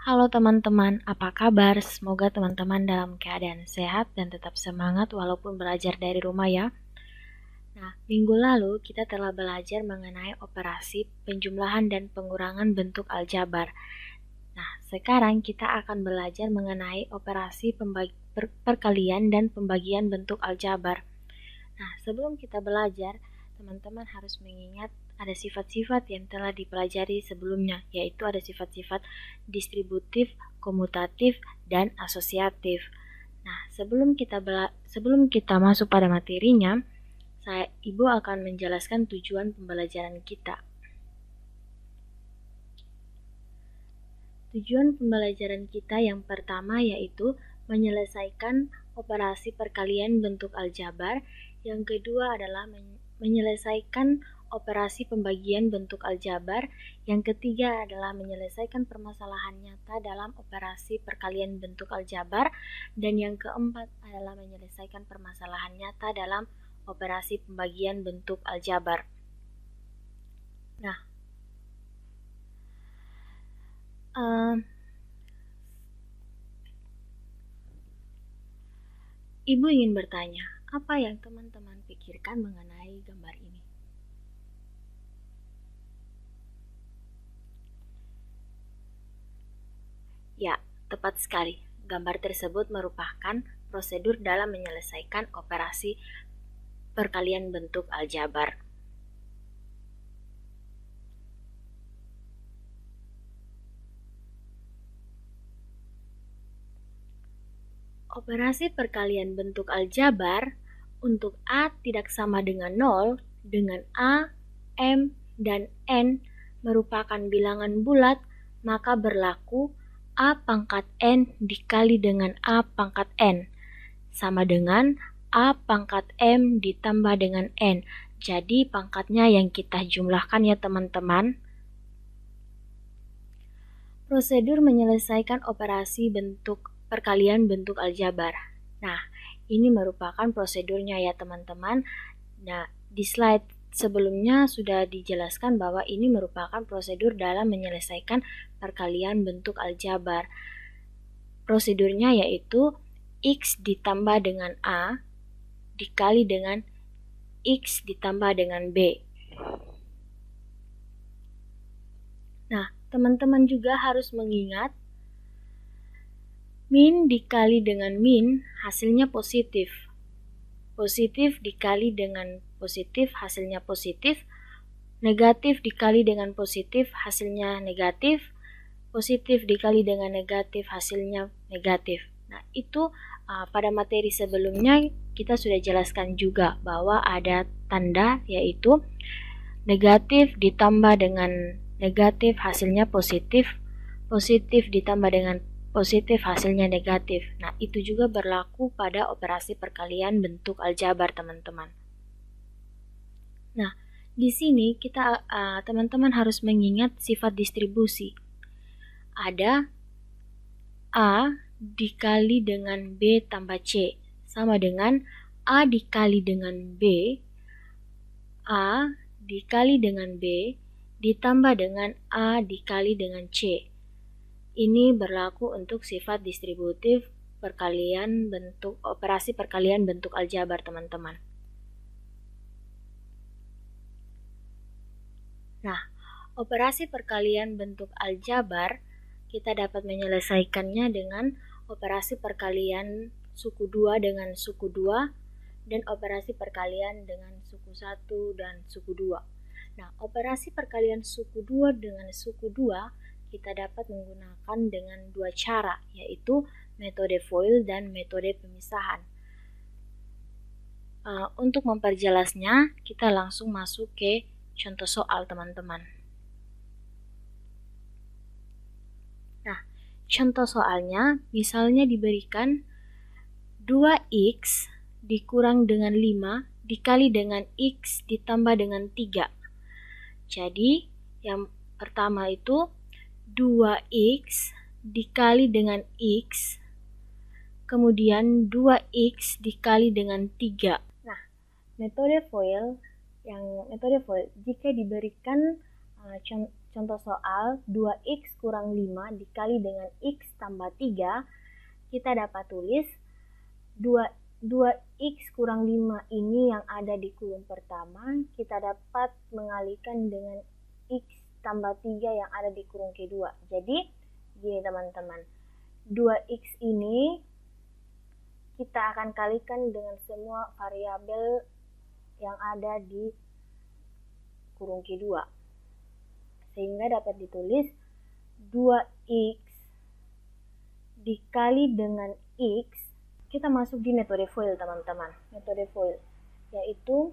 Halo teman-teman, apa kabar? Semoga teman-teman dalam keadaan sehat dan tetap semangat walaupun belajar dari rumah ya. Nah, minggu lalu kita telah belajar mengenai operasi penjumlahan dan pengurangan bentuk aljabar. Nah, sekarang kita akan belajar mengenai operasi perkalian dan pembagian bentuk aljabar. Nah, sebelum kita belajar, teman-teman harus mengingat ada sifat-sifat yang telah dipelajari sebelumnya, yaitu ada sifat-sifat distributif, komutatif, dan asosiatif. Nah, sebelum kita masuk pada materinya, Ibu akan menjelaskan tujuan pembelajaran kita. Tujuan pembelajaran kita yang pertama yaitu menyelesaikan operasi perkalian bentuk aljabar. Yang kedua adalah menyelesaikan operasi pembagian bentuk aljabar. Yang ketiga adalah menyelesaikan permasalahan nyata dalam operasi perkalian bentuk aljabar. Dan yang keempat adalah menyelesaikan permasalahan nyata dalam operasi pembagian bentuk aljabar. Nah, Ibu ingin bertanya, apa yang teman-teman pikirkan mengenai gambar ini? Ya, tepat sekali. Gambar tersebut merupakan prosedur dalam menyelesaikan operasi perkalian bentuk aljabar. Operasi perkalian bentuk aljabar untuk A tidak sama dengan 0 dengan A, M, dan N merupakan bilangan bulat, maka berlaku A pangkat N dikali dengan A pangkat N sama dengan A pangkat M ditambah dengan N. Jadi pangkatnya yang kita jumlahkan ya teman-teman. Prosedur menyelesaikan operasi perkalian bentuk aljabar. Nah, ini merupakan prosedurnya ya teman-teman. Nah, di slide sebelumnya sudah dijelaskan bahwa ini merupakan prosedur dalam menyelesaikan perkalian bentuk aljabar. Prosedurnya yaitu X ditambah dengan A dikali dengan X ditambah dengan B. Nah, teman-teman juga harus mengingat min dikali dengan min hasilnya positif. Positif dikali dengan positif hasilnya positif. Negatif dikali dengan positif hasilnya negatif. Positif dikali dengan negatif hasilnya negatif. Nah, itu pada materi sebelumnya kita sudah jelaskan juga bahwa ada tanda yaitu negatif ditambah dengan negatif hasilnya positif. Positif ditambah dengan positif hasilnya negatif. Nah, itu juga berlaku pada operasi perkalian bentuk aljabar, teman-teman. Nah, di sini kita teman-teman harus mengingat sifat distribusi. Ada A dikali dengan B tambah C sama dengan A dikali dengan B, A dikali dengan B ditambah dengan A dikali dengan C. Ini berlaku untuk sifat distributif operasi perkalian bentuk aljabar, teman-teman. Nah, operasi perkalian bentuk aljabar kita dapat menyelesaikannya dengan operasi perkalian suku 2 dengan suku 2 dan operasi perkalian dengan suku 1 dan suku 2. Nah, operasi perkalian suku 2 dengan suku 2 kita dapat menggunakan dengan dua cara, yaitu metode FOIL dan metode pemisahan. Untuk memperjelasnya, kita langsung masuk ke contoh soal, teman-teman. Nah, contoh soalnya misalnya diberikan 2x dikurang dengan 5 dikali dengan x ditambah dengan 3. Jadi, yang pertama itu 2x dikali dengan x, kemudian 2x dikali dengan 3. Nah, metode FOIL jika diberikan contoh soal 2x kurang 5 dikali dengan x tambah 3, kita dapat tulis 2x kurang 5 ini yang ada di kurung pertama, kita dapat mengalihkan dengan x tambah 3 yang ada di kurung kedua. Jadi, gini teman-teman, 2x ini kita akan kalikan dengan semua variabel yang ada di kurung kedua. Sehingga dapat ditulis 2x dikali dengan x. Kita masuk di metode FOIL teman-teman. Metode FOIL yaitu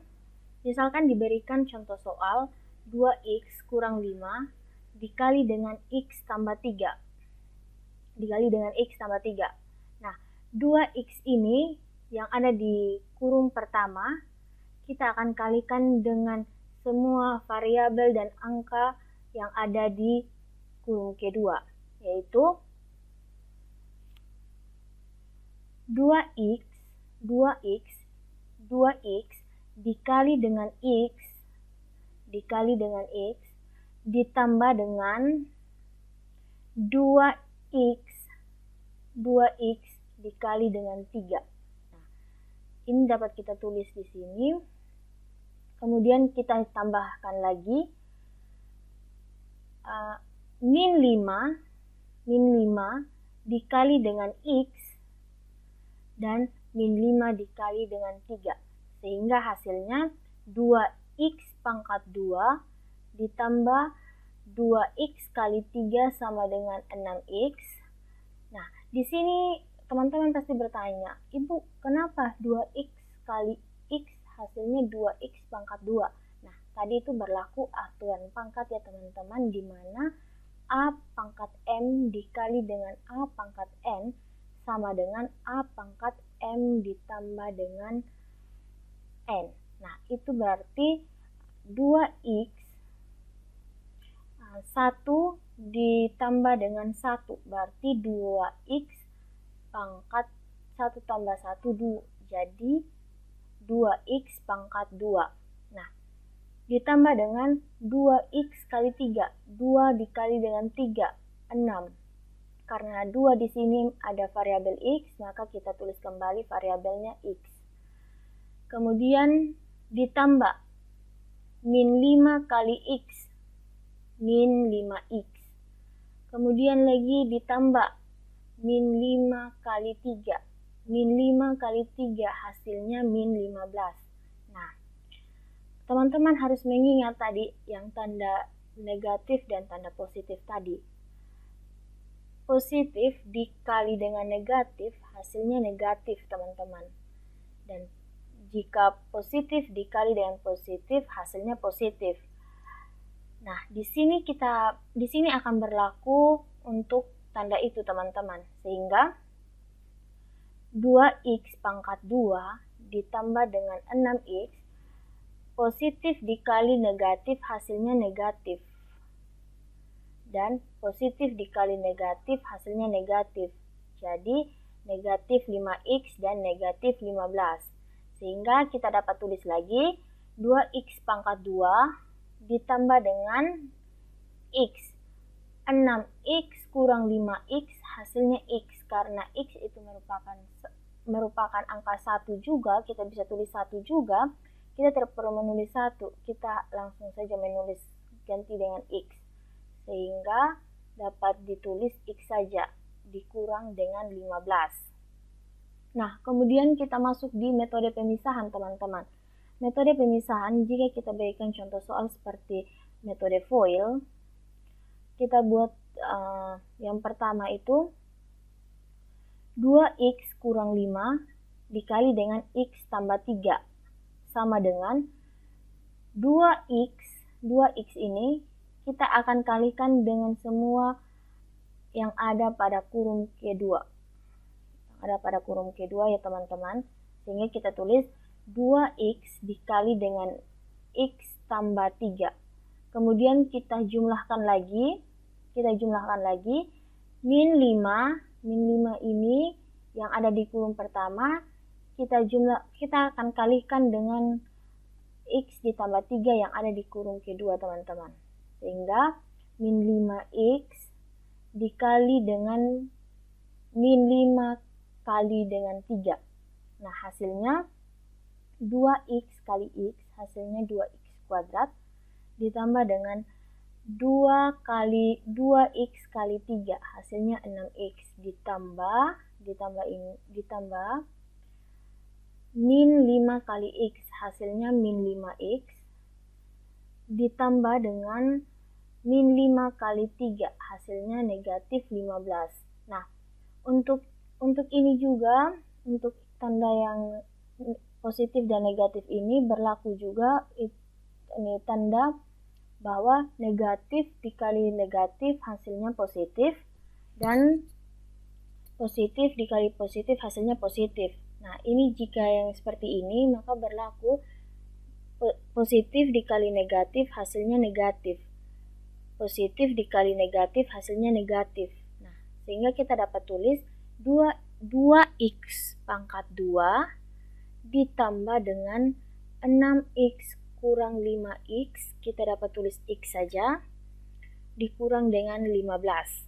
misalkan diberikan contoh soal 2x kurang 5 dikali dengan x tambah 3. Dikali dengan x tambah 3. Nah, 2x ini yang ada di kurung pertama kita akan kalikan dengan semua variabel dan angka yang ada di kurung kedua, yaitu 2x dikali dengan x ditambah dengan 2x dikali dengan 3. Nah, ini dapat kita tulis di sini. Kemudian kita tambahkan lagi min 5 dikali dengan x dan min 5 dikali dengan 3. Sehingga hasilnya 2x pangkat 2 ditambah 2x kali 3 sama dengan 6x. Nah, di sini teman-teman pasti bertanya, Ibu, kenapa 2x kali x hasilnya 2x pangkat 2? Nah, tadi itu berlaku aturan pangkat ya teman-teman, di mana A pangkat M dikali dengan A pangkat N sama dengan A pangkat M ditambah dengan N. Nah, itu berarti 2x 1 ditambah dengan 1 berarti 2x pangkat 1 tambah 1 jadi 2x pangkat 2. Nah, ditambah dengan 2x kali 3. 2 dikali dengan 3, 6. Karena 2 di sini ada variabel x, maka kita tulis kembali variabelnya x. Kemudian ditambah min 5 kali x, min 5x. Kemudian lagi ditambah min 5 kali 3. Min 5 kali 3 hasilnya min 15. Nah, teman-teman harus mengingat tadi yang tanda negatif dan tanda positif tadi. Positif dikali dengan negatif hasilnya negatif teman-teman. Dan jika positif dikali dengan positif hasilnya positif. Nah, di sini akan berlaku untuk tanda itu teman-teman. Sehingga 2x pangkat 2 ditambah dengan 6x, positif dikali negatif hasilnya negatif. Dan positif dikali negatif hasilnya negatif. Jadi negatif 5x dan negatif 15. Sehingga kita dapat tulis lagi 2x pangkat 2 ditambah dengan x. 6x kurang 5x hasilnya x. Karena x itu merupakan angka 1 juga, kita bisa tulis 1 juga. Kita tidak perlu menulis 1, kita langsung saja menulis ganti dengan x. Sehingga dapat ditulis x saja dikurang dengan 15. Nah, kemudian kita masuk di metode pemisahan teman-teman. Metode pemisahan jika kita berikan contoh soal seperti metode FOIL, kita buat yang pertama itu 2x kurang 5 dikali dengan x tambah 3 sama dengan 2x ini kita akan kalikan dengan semua yang ada pada kurung kedua. Ya teman-teman. Sehingga kita tulis 2x dikali dengan x tambah 3. Kemudian kita jumlahkan lagi. Min 5 ini yang ada di kurung pertama kita akan kalikan dengan x ditambah 3 yang ada di kurung kedua teman-teman. Sehingga min 5x dikali dengan min 5 kali dengan 3. Nah, hasilnya 2x kali x, hasilnya 2x kuadrat, ditambah dengan 2x kali 3, hasilnya 6x, ditambah min 5 kali x, hasilnya min 5x, ditambah dengan min 5 kali 3, hasilnya negatif 15. Nah, untuk ini juga, untuk tanda yang positif dan negatif ini berlaku juga ini tanda bahwa negatif dikali negatif hasilnya positif, dan positif dikali positif hasilnya positif. Nah, ini jika yang seperti ini maka berlaku positif dikali negatif hasilnya negatif. Positif dikali negatif hasilnya negatif. Nah, sehingga kita dapat tulis 2x pangkat 2 ditambah dengan 6x kurang 5x, kita dapat tulis x saja, dikurang dengan 15.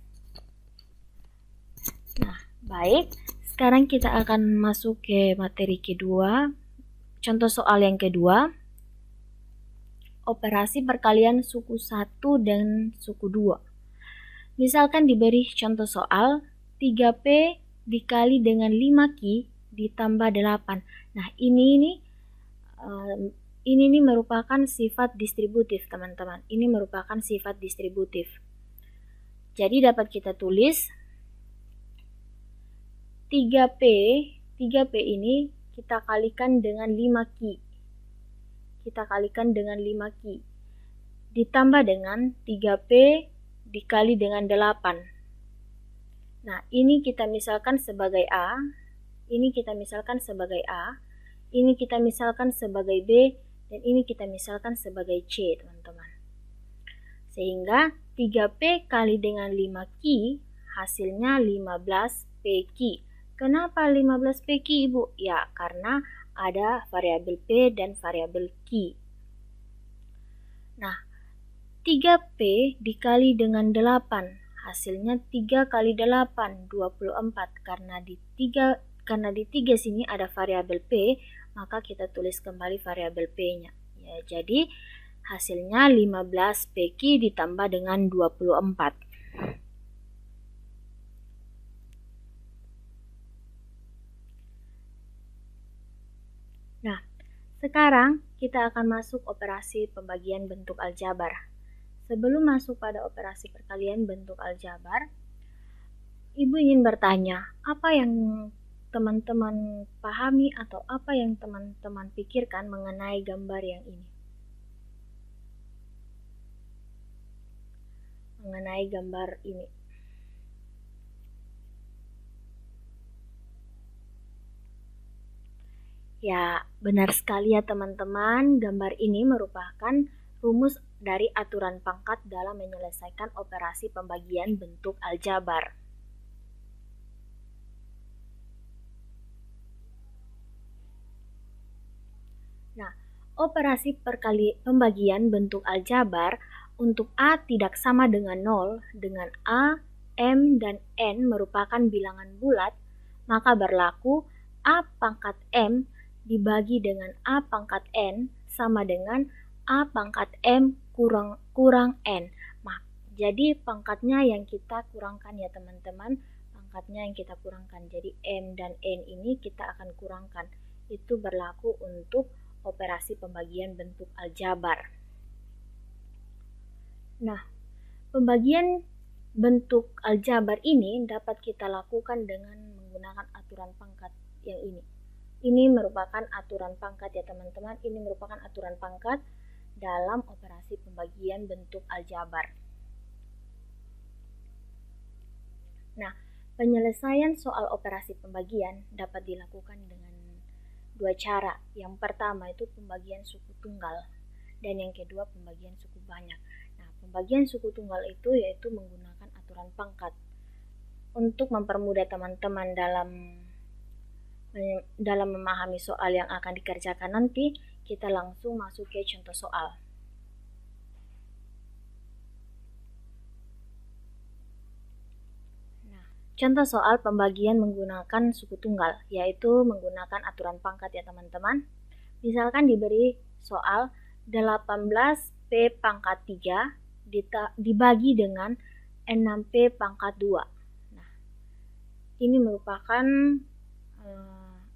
Nah, baik. Sekarang kita akan masuk ke materi kedua. Contoh soal yang kedua. Operasi perkalian suku 1 dan suku 2. Misalkan diberi contoh soal 3P dikali dengan 5Q ditambah 8. Nah, ini merupakan sifat distributif, teman-teman. Ini merupakan sifat distributif. Jadi dapat kita tulis 3P ini kita kalikan dengan 5Q. Kita kalikan dengan 5Q. Ditambah dengan 3P dikali dengan 8. Nah, ini kita misalkan sebagai A, ini kita misalkan sebagai A, ini kita misalkan sebagai B, dan ini kita misalkan sebagai C, teman-teman. Sehingga 3P kali dengan 5Q hasilnya 15PQ. Kenapa 15PQ, Ibu? Ya, karena ada variabel P dan variabel Q. Nah, 3P dikali dengan 8, hasilnya 3 kali 8, 24. Karena di 3 sini ada variabel P, maka kita tulis kembali variabel P-nya. Ya, jadi hasilnya 15PQ ditambah dengan 24. Nah, sekarang kita akan masuk operasi pembagian bentuk aljabar. Sebelum masuk pada operasi perkalian bentuk aljabar, Ibu ingin bertanya, apa yang teman-teman pahami atau apa yang teman-teman pikirkan mengenai gambar yang ini? Mengenai gambar ini. Ya, benar sekali ya teman-teman, gambar ini merupakan rumus dari aturan pangkat dalam menyelesaikan operasi pembagian bentuk aljabar. Nah, operasi pembagian bentuk aljabar untuk A tidak sama dengan 0, dengan A, M, dan N merupakan bilangan bulat, maka berlaku A pangkat M dibagi dengan A pangkat N sama dengan A pangkat M kurang N. Jadi pangkatnya yang kita kurangkan ya teman-teman, pangkatnya yang kita kurangkan. Jadi M dan N ini kita akan kurangkan. Itu berlaku untuk operasi pembagian bentuk aljabar. Nah, pembagian bentuk aljabar ini dapat kita lakukan dengan menggunakan aturan pangkat yang ini. Ini merupakan aturan pangkat ya teman-teman, ini merupakan aturan pangkat dalam operasi pembagian bentuk aljabar. Nah, penyelesaian soal operasi pembagian dapat dilakukan dengan dua cara. Yang pertama itu pembagian suku tunggal, dan yang kedua pembagian suku banyak. Nah, pembagian suku tunggal itu yaitu menggunakan aturan pangkat. Untuk mempermudah teman-teman dalam memahami soal yang akan dikerjakan nanti, kita langsung masuk ke contoh soal. Contoh soal pembagian menggunakan suku tunggal, yaitu menggunakan aturan pangkat ya teman-teman. Misalkan diberi soal 18P pangkat 3 dibagi dengan 6P pangkat 2. Nah, ini merupakan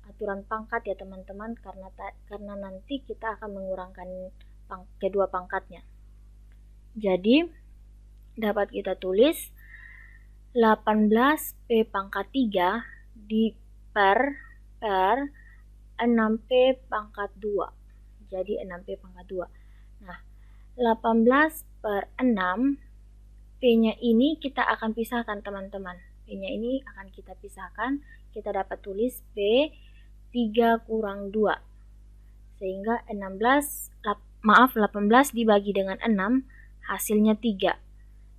aturan pangkat ya teman-teman, karena nanti kita akan mengurangkan kedua pangkatnya. Jadi, dapat kita tulis 18P pangkat 3 per 6P pangkat 2. Jadi 6P pangkat 2. Nah, 18 per 6, P-nya ini kita akan pisahkan teman-teman. P-nya ini akan kita pisahkan. Kita dapat tulis P 3 kurang 2. Sehingga 18 dibagi dengan 6, hasilnya 3.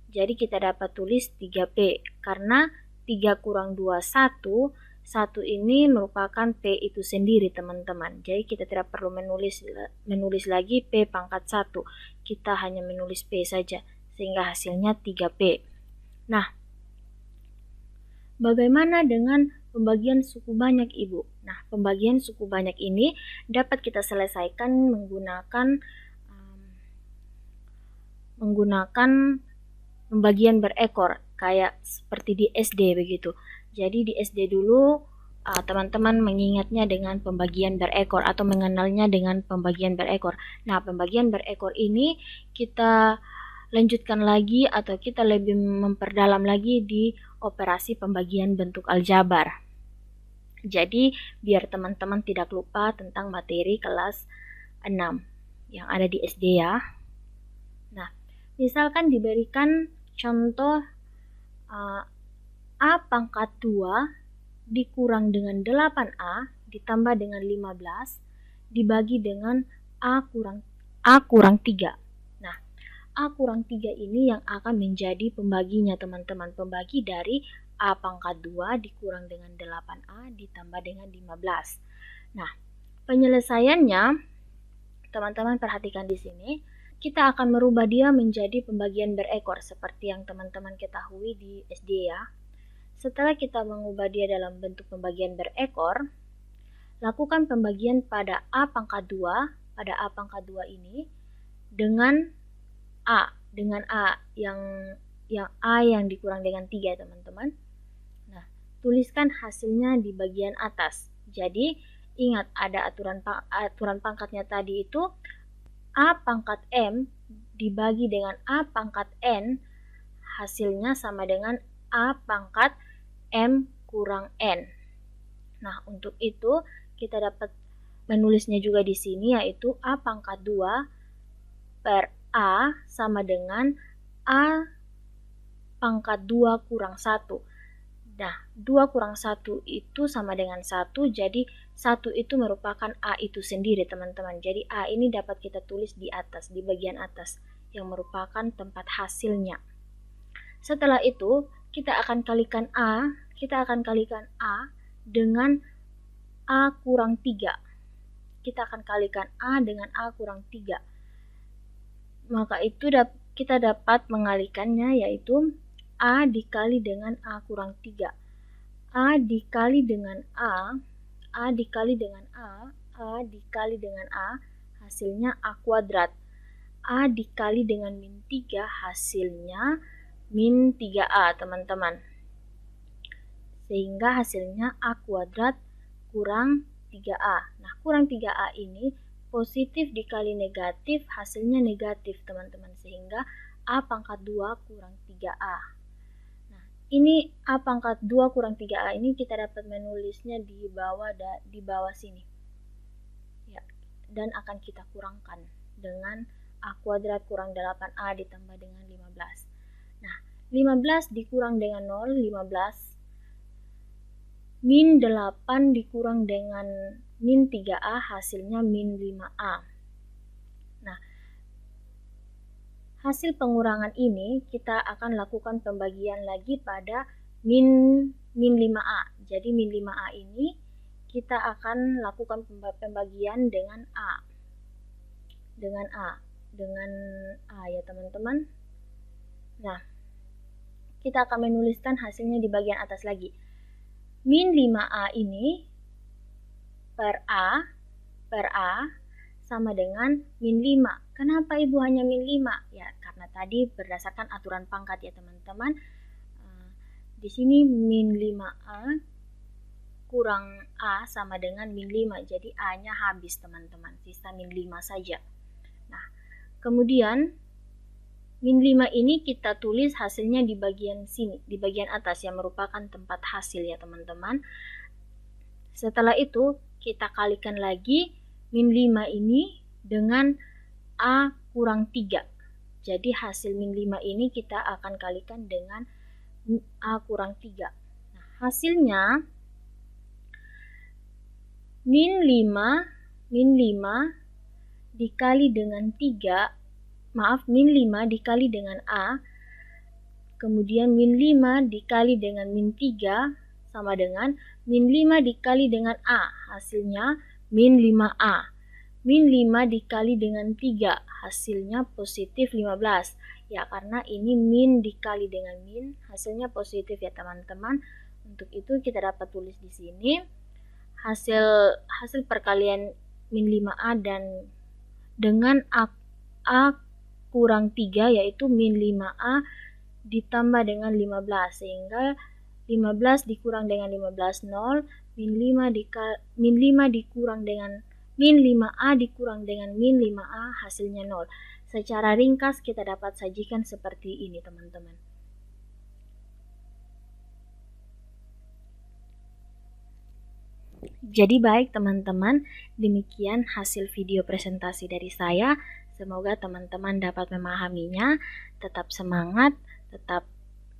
Jadi kita dapat tulis 3P, karena 3 kurang 2 1 ini merupakan P itu sendiri teman-teman. Jadi kita tidak perlu menulis lagi P pangkat 1, kita hanya menulis P saja, sehingga hasilnya 3P. Nah, bagaimana dengan pembagian suku banyak Ibu? Nah, pembagian suku banyak ini dapat kita selesaikan menggunakan pembagian berekor, kayak seperti di SD begitu. Jadi di SD dulu teman-teman mengingatnya dengan pembagian berekor atau mengenalnya dengan pembagian berekor. Nah, pembagian berekor ini kita lanjutkan lagi atau kita lebih memperdalam lagi di operasi pembagian bentuk aljabar. Jadi biar teman-teman tidak lupa tentang materi kelas 6 yang ada di SD ya. Nah, misalkan diberikan contoh A pangkat 2 dikurang dengan 8A ditambah dengan 15 dibagi dengan A kurang 3. Nah, A kurang 3 ini yang akan menjadi pembaginya teman-teman. Pembagi dari A pangkat 2 dikurang dengan 8A ditambah dengan 15. Nah, penyelesaiannya teman-teman perhatikan di sini. Kita akan merubah dia menjadi pembagian berekor seperti yang teman-teman ketahui di SD ya. Setelah kita mengubah dia dalam bentuk pembagian berekor, lakukan pembagian pada A pangkat 2, pada A pangkat 2 ini dengan A yang A yang dikurang dengan 3 teman-teman. Nah, tuliskan hasilnya di bagian atas. Jadi, ingat ada aturan pangkatnya tadi itu A pangkat M dibagi dengan A pangkat N, hasilnya sama dengan A pangkat M kurang N. Nah, untuk itu kita dapat menulisnya juga di sini, yaitu A pangkat 2 per A sama dengan A pangkat 2 kurang 1. Nah, 2 kurang 1 itu sama dengan 1, jadi 1 itu merupakan A itu sendiri teman-teman. Jadi A ini dapat kita tulis di atas, di bagian atas, yang merupakan tempat hasilnya. Setelah itu, kita akan kalikan A dengan A kurang 3. Kita akan kalikan A dengan A kurang 3. Maka itu kita dapat mengalikannya, yaitu A dikali dengan A kurang 3. A dikali dengan A dikali dengan A dikali dengan A, hasilnya A kuadrat. A dikali dengan min 3, hasilnya min 3A teman-teman. Sehingga hasilnya A kuadrat kurang 3A. Nah, kurang 3A ini positif dikali negatif, hasilnya negatif teman-teman. Sehingga A pangkat 2 kurang 3A. Ini A pangkat 2 kurang 3A ini kita dapat menulisnya di bawah sini. Ya, dan akan kita kurangkan dengan A kuadrat kurang 8A ditambah dengan 15. Nah, 15 dikurang dengan 0, 15. Min 8 dikurang dengan min 3A, hasilnya min 5A. Hasil pengurangan ini kita akan lakukan pembagian lagi pada min 5A. Jadi min 5A ini kita akan lakukan pembagian dengan A. Dengan A ya teman-teman. Nah, kita akan menuliskan hasilnya di bagian atas lagi. Min 5A ini per A sama dengan min 5. Kenapa Ibu hanya min 5? Ya, karena tadi berdasarkan aturan pangkat ya teman-teman. Di sini min 5A kurang A sama dengan min 5. Jadi A-nya habis teman-teman. Sisa min 5 saja. Nah, kemudian min 5 ini kita tulis hasilnya di bagian sini, di bagian atas yang merupakan tempat hasil ya teman-teman. Setelah itu kita kalikan lagi min 5 ini dengan A kurang 3. Jadi hasil min 5 ini kita akan kalikan dengan A kurang 3. Nah, hasilnya min 5 dikali dengan 3, min 5 dikali dengan A, kemudian min 5 dikali dengan min 3 sama dengan min 5 dikali dengan A, hasilnya min 5A. Min 5 dikali dengan 3, hasilnya positif 15. Ya, karena ini min dikali dengan min, hasilnya positif ya teman-teman. Untuk itu kita dapat tulis di sini hasil perkalian min 5A dan dengan A kurang 3 yaitu min 5A ditambah dengan 15, sehingga 15 dikurang dengan 15 0, min 5 dikurang dengan min 5A dikurang dengan min 5A hasilnya 0. Secara ringkas kita dapat sajikan seperti ini teman-teman. Jadi baik teman-teman, demikian hasil video presentasi dari saya. Semoga teman-teman dapat memahaminya. Tetap semangat, tetap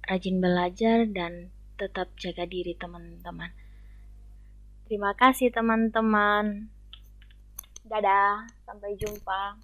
rajin belajar, dan tetap jaga diri teman-teman. Terima kasih teman-teman. Dadah, sampai jumpa.